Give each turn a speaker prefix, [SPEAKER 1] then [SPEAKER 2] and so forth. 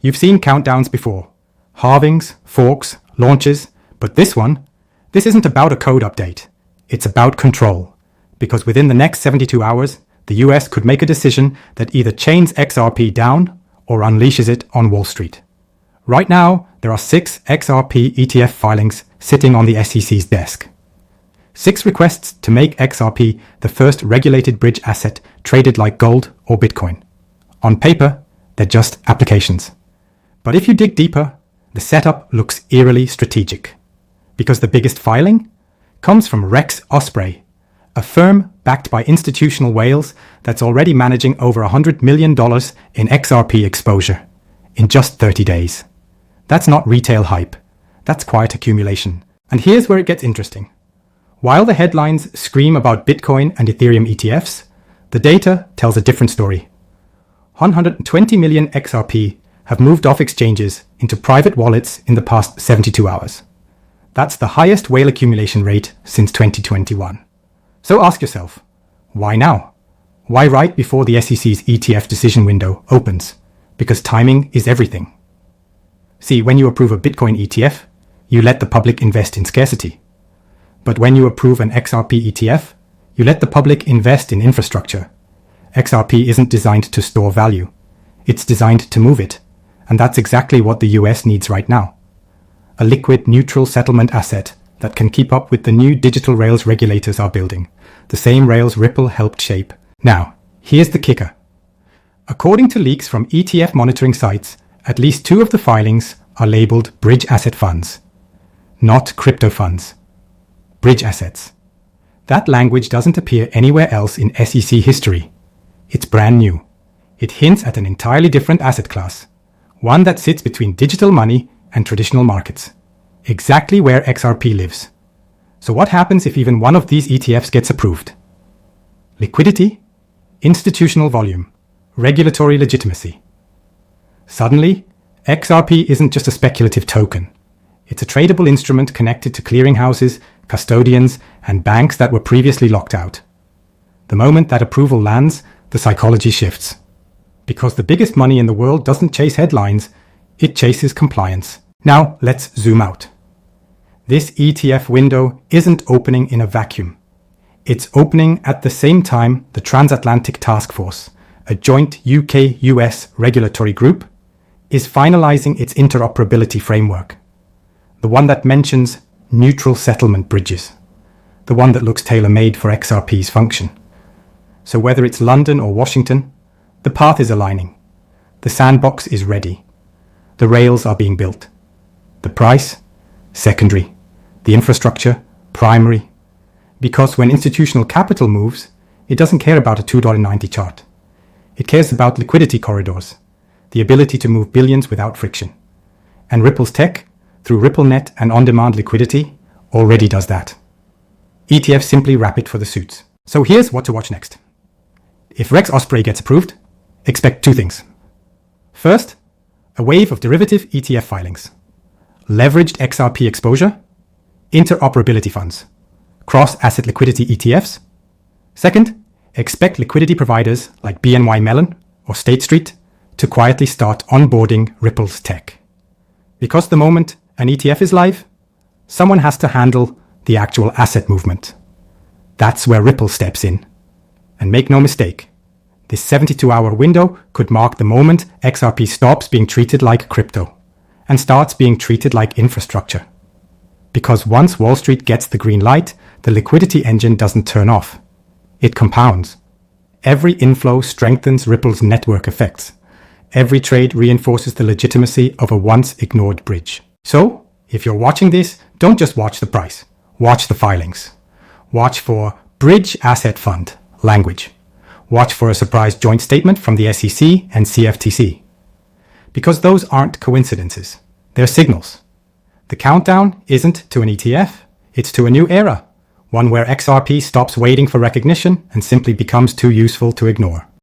[SPEAKER 1] You've seen countdowns before. Halvings, forks, launches, but this isn't about a code update. It's about control. Because within the next 72 hours, the US could make a decision that either chains XRP down or unleashes it on Wall Street. Right now, there are 6 XRP ETF filings sitting on the SEC's desk. 6 requests to make XRP the first regulated bridge asset traded like gold or Bitcoin. On paper, they're just applications. But if you dig deeper, the setup looks eerily strategic. Because the biggest filing comes from Rex Osprey, a firm backed by institutional whales that's already managing over $100 million in XRP exposure in just 30 days. That's not retail hype. That's quiet accumulation. And here's where it gets interesting. While the headlines scream about Bitcoin and Ethereum ETFs, the data tells a different story. 120 million XRP have moved off exchanges into private wallets in the past 72 hours. That's the highest whale accumulation rate since 2021. So ask yourself, why now? Why right before the SEC's ETF decision window opens? Because timing is everything. See, when you approve a Bitcoin ETF, you let the public invest in scarcity. But when you approve an XRP ETF, you let the public invest in infrastructure. XRP isn't designed to store value. It's designed to move it. And that's exactly what the US needs right now. A liquid, neutral settlement asset that can keep up with the new digital rails regulators are building, the same rails Ripple helped shape. Now, here's the kicker. According to leaks from ETF monitoring sites, at least 2 of the filings are labeled bridge asset funds. Not crypto funds. Bridge assets. That language doesn't appear anywhere else in SEC history. It's brand new. It hints at an entirely different asset class, one that sits between digital money and traditional markets, exactly where XRP lives. So what happens if even one of these ETFs gets approved? Liquidity, institutional volume, regulatory legitimacy. Suddenly, XRP isn't just a speculative token. It's a tradable instrument connected to clearinghouses, custodians, and banks that were previously locked out. The moment that approval lands, the psychology shifts. Because the biggest money in the world doesn't chase headlines, it chases compliance. Now, let's zoom out. This ETF window isn't opening in a vacuum. It's opening at the same time the Transatlantic Task Force, a joint UK-US regulatory group, is finalizing its interoperability framework. The one that mentions neutral settlement bridges. The one that looks tailor-made for XRP's function. So whether it's London or Washington, the path is aligning. The sandbox is ready. The rails are being built. The price? Secondary. The infrastructure? Primary. Because when institutional capital moves, it doesn't care about a $2.90 chart. It cares about liquidity corridors, the ability to move billions without friction. And Ripple's tech, through RippleNet and on-demand liquidity, already does that. ETFs simply wrap it for the suits. So here's what to watch next. If Rex Osprey gets approved, expect 2 things. First, a wave of derivative ETF filings, leveraged XRP exposure, interoperability funds, cross-asset liquidity ETFs. Second, expect liquidity providers like BNY Mellon or State Street to quietly start onboarding Ripple's tech. Because the moment an ETF is live, someone has to handle the actual asset movement. That's where Ripple steps in. And make no mistake, this 72-hour window could mark the moment XRP stops being treated like crypto and starts being treated like infrastructure. Because once Wall Street gets the green light, the liquidity engine doesn't turn off. It compounds. Every inflow strengthens Ripple's network effects. Every trade reinforces the legitimacy of a once-ignored bridge. So, if you're watching this, don't just watch the price. Watch the filings. Watch for Bridge Asset Fund language. Watch for a surprise joint statement from the SEC and CFTC. Because those aren't coincidences. They're signals. The countdown isn't to an ETF, it's to a new era. One where XRP stops waiting for recognition and simply becomes too useful to ignore.